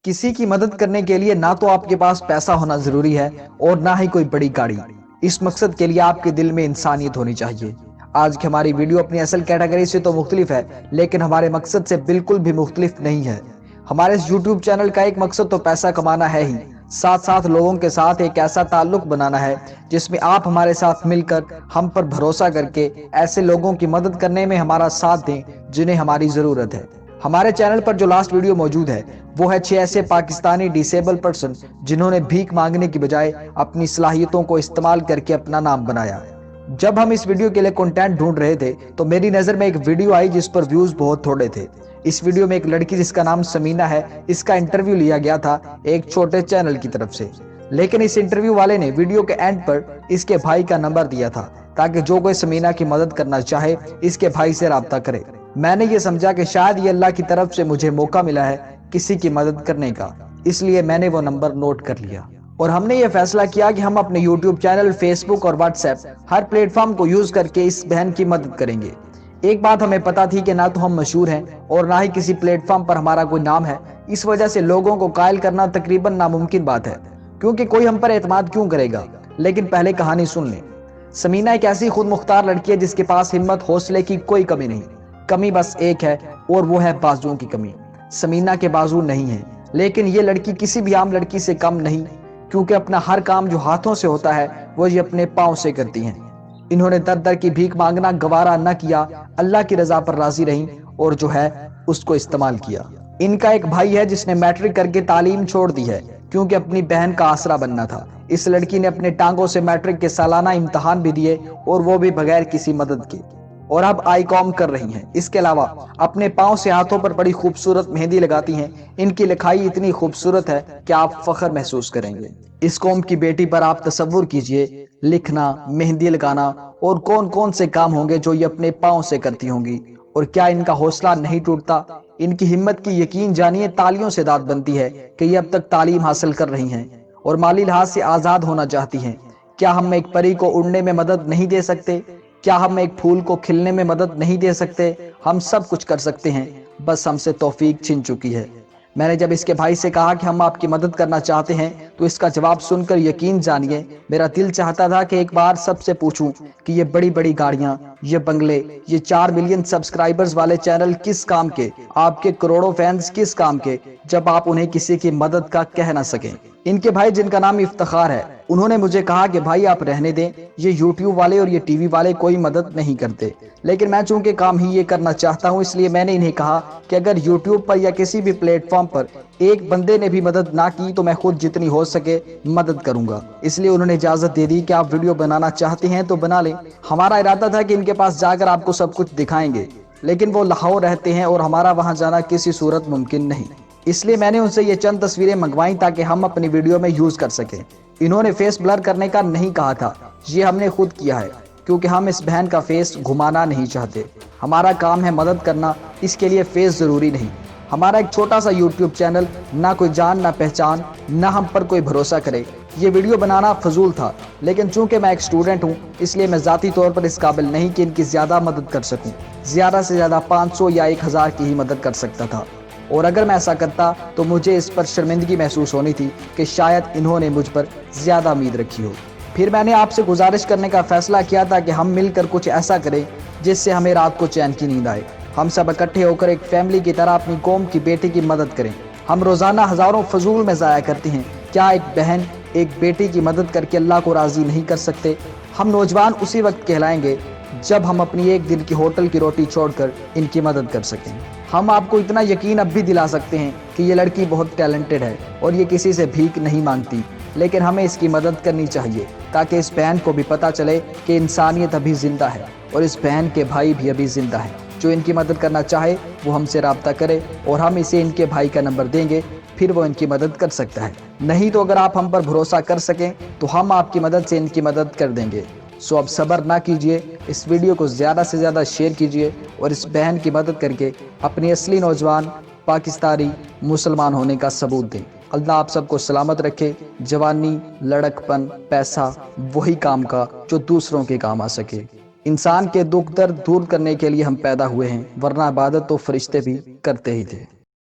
کسی کی مدد کرنے کے لیے نہ تو آپ کے پاس پیسہ ہونا ضروری ہے اور نہ ہی کوئی بڑی گاڑی۔ اس مقصد کے لیے آپ کے دل میں انسانیت ہونی چاہیے۔ آج کی ہماری ویڈیو اپنی اصل کیٹیگری سے تو مختلف ہے، لیکن ہمارے مقصد سے بالکل بھی مختلف نہیں ہے۔ ہمارے اس یوٹیوب چینل کا ایک مقصد تو پیسہ کمانا ہے ہی، ساتھ ساتھ لوگوں کے ساتھ ایک ایسا تعلق بنانا ہے جس میں آپ ہمارے ساتھ مل کر ہم پر بھروسہ کر کے ایسے لوگوں کی مدد کرنے میں ہمارا ساتھ دیں جنہیں ہماری ضرورت ہے۔ ہمارے چینل پر جو لاسٹ ویڈیو موجود ہے وہ ہے 6 ایسے پاکستانی ڈیسیبل پرسن جنہوں نے بھیک مانگنے کی بجائے اپنی صلاحیتوں کو استعمال کر کے اپنا نام بنایا۔ جب ہم اس ویڈیو کے لیے کنٹینٹ ڈھونڈ رہے تھے تو میری نظر میں ایک ویڈیو آئی جس پر ویوز بہت تھوڑے تھے۔ اس ویڈیو میں ایک لڑکی جس کا نام سمینہ ہے، اس کا انٹرویو لیا گیا تھا ایک چھوٹے چینل کی طرف سے، لیکن اس انٹرویو والے نے ویڈیو کے اینڈ پر اس کے بھائی کا نمبر دیا تھا تاکہ جو کوئی سمینہ کی مدد کرنا چاہے اس کے بھائی سے رابطہ کرے۔ میں نے یہ سمجھا کہ شاید یہ اللہ کی طرف سے مجھے موقع ملا ہے کسی کی مدد کرنے کا، اس لیے میں نے وہ نمبر نوٹ کر لیا اور ہم نے یہ فیصلہ کیا کہ ہم اپنے یوٹیوب چینل، فیس بک اور واٹس ایپ ہر پلیٹ فارم کو یوز کر کے اس بہن کی مدد کریں گے۔ ایک بات ہمیں پتا تھی کہ نہ تو ہم مشہور ہیں اور نہ ہی کسی پلیٹ فارم پر ہمارا کوئی نام ہے، اس وجہ سے لوگوں کو قائل کرنا تقریباً ناممکن بات ہے، کیونکہ کوئی ہم پر اعتماد کیوں کرے گا۔ لیکن پہلے کہانی سن لیں۔ سمینہ ایک ایسی خود مختار لڑکی ہے جس کے پاس ہمت، حوصلے کی کوئی کمی نہیں، کمی بس ایک ہے اور وہ ہے بازوؤں کی کمی۔ سمینہ کے بازو نہیں ہیں، لیکن یہ لڑکی کسی بھی عام لڑکی سے کم نہیں، کیونکہ اپنا ہر کام جو ہاتھوں سے ہوتا ہے وہ یہ اپنے پاؤں سے کرتی ہیں۔ انہوں نے در در کی بھیک مانگنا گوارا نہ کیا، اللہ کی رضا پر راضی رہیں اور جو ہے اس کو استعمال کیا۔ ان کا ایک بھائی ہے جس نے میٹرک کر کے تعلیم چھوڑ دی ہے کیونکہ اپنی بہن کا آسرا بننا تھا۔ اس لڑکی نے اپنے ٹانگوں سے میٹرک کے سالانہ امتحان بھی دیے اور وہ بھی بغیر کسی مدد کے، اور اب آئی کام کر رہی ہیں۔ اس کے علاوہ اپنے پاؤں سے ہاتھوں پر بڑی خوبصورت مہندی لگاتی ہیں۔ ان کی لکھائی اتنی خوبصورت ہے کہ آپ فخر محسوس کریں گے۔ اس قوم کی بیٹی پر آپ تصور کیجئے، لکھنا، مہندی لگانا اور کون کون سے کام ہوں گے جو یہ اپنے پاؤں سے کرتی ہوں گی، اور کیا ان کا حوصلہ نہیں ٹوٹتا؟ ان کی ہمت کی یقین جانیے تالیوں سے داد بنتی ہے کہ یہ اب تک تعلیم حاصل کر رہی ہیں اور مالی لحاظ سے آزاد ہونا چاہتی ہیں۔ کیا ہم ایک پری کو اڑنے میں مدد نہیں دے سکتے؟ کیا ہم ایک پھول کو کھلنے میں مدد نہیں دے سکتے؟ ہم سب کچھ کر سکتے ہیں، بس ہم سے توفیق چھن چکی ہے۔ میں نے جب اس کے بھائی سے کہا کہ ہم آپ کی مدد کرنا چاہتے ہیں تو اس کا جواب سن کر یقین جانیے میرا دل چاہتا تھا کہ ایک بار سب سے پوچھوں کہ یہ بڑی بڑی گاڑیاں، یہ بنگلے، یہ 4 ملین سبسکرائبرز والے چینل کس کام کے، آپ کے کروڑوں فینز کس کام کے، جب آپ انہیں کسی کی مدد کا کہہ نہ سکیں۔ ان کے بھائی جن کا نام افتخار ہے، انہوں نے مجھے کہا کہ بھائی آپ رہنے دیں، یہ یوٹیوب والے اور یہ ٹی وی والے کوئی مدد نہیں کرتے، لیکن میں چونکہ کام ہی یہ کرنا چاہتا ہوں اس لیے میں نے انہیں کہا کہ اگر یوٹیوب پر یا کسی بھی پلیٹ فارم پر ایک بندے نے بھی مدد نہ کی تو میں خود جتنی ہو سکے مدد کروں گا۔ اس لیے انہوں نے اجازت دے دی کہ آپ ویڈیو بنانا چاہتے ہیں تو بنا لیں۔ ہمارا ارادہ تھا کہ ان کے پاس جا کر آپ کو سب کچھ دکھائیں گے، لیکن وہ لاہور رہتے ہیں اور ہمارا وہاں جانا کسی صورت ممکن نہیں، اس لیے میں نے ان سے یہ چند تصویریں منگوائیں تاکہ ہم اپنی ویڈیو میں یوز کر سکیں۔ انہوں نے فیس بلر کرنے کا نہیں کہا تھا، یہ ہم نے خود کیا ہے کیونکہ ہم اس بہن کا فیس گھمانا نہیں چاہتے۔ ہمارا کام ہے مدد کرنا، اس کے لیے فیس ضروری نہیں۔ ہمارا ایک چھوٹا سا یوٹیوب چینل، نہ کوئی جان نہ پہچان، نہ ہم پر کوئی بھروسہ کرے۔ یہ ویڈیو بنانا فضول تھا، لیکن چونکہ میں ایک اسٹوڈنٹ ہوں اس لیے میں ذاتی طور پر اس قابل نہیں کہ ان کی زیادہ مدد کر سکوں۔ زیادہ سے زیادہ 500 یا 1000 کی ہی مدد کر سکتا تھا، اور اگر میں ایسا کرتا تو مجھے اس پر شرمندگی محسوس ہونی تھی کہ شاید انہوں نے مجھ پر زیادہ امید رکھی ہو۔ پھر میں نے آپ سے گزارش کرنے کا فیصلہ کیا تھا کہ ہم مل کر کچھ ایسا کریں جس سے ہمیں رات کو چین کی نیند آئے۔ ہم سب اکٹھے ہو کر ایک فیملی کی طرح اپنی قوم کی بیٹی کی مدد کریں۔ ہم روزانہ ہزاروں فضول میں ضائع کرتے ہیں، کیا ایک بہن، ایک بیٹی کی مدد کر کے اللہ کو راضی نہیں کر سکتے؟ ہم نوجوان اسی وقت کہلائیں گے جب ہم اپنی ایک دن کی ہوٹل کی روٹی چھوڑ کر ان کی مدد کر سکیں۔ ہم آپ کو اتنا یقین اب بھی دلا سکتے ہیں کہ یہ لڑکی بہت ٹیلنٹڈ ہے اور یہ کسی سے بھیک نہیں مانگتی، لیکن ہمیں اس کی مدد کرنی چاہیے تاکہ اس بہن کو بھی پتہ چلے کہ انسانیت ابھی زندہ ہے اور اس بہن کے بھائی بھی ابھی زندہ ہے۔ جو ان کی مدد کرنا چاہے وہ ہم سے رابطہ کرے اور ہم اسے ان کے بھائی کا نمبر دیں گے، پھر وہ ان کی مدد کر سکتا ہے۔ نہیں تو اگر آپ ہم پر بھروسہ کر سکیں تو ہم آپ کی مدد سے ان کی مدد کر دیں گے۔ سو اب صبر نہ کیجئے، اس ویڈیو کو زیادہ سے زیادہ شیئر کیجئے اور اس بہن کی مدد کر کے اپنی اصلی نوجوان پاکستانی مسلمان ہونے کا ثبوت دیں۔ اللہ آپ سب کو سلامت رکھے۔ جوانی، لڑکپن، پیسہ وہی کام کا جو دوسروں کے کام آ سکے۔ انسان کے دکھ درد دور کرنے کے لیے ہم پیدا ہوئے ہیں، ورنہ عبادت تو فرشتے بھی کرتے ہی تھے۔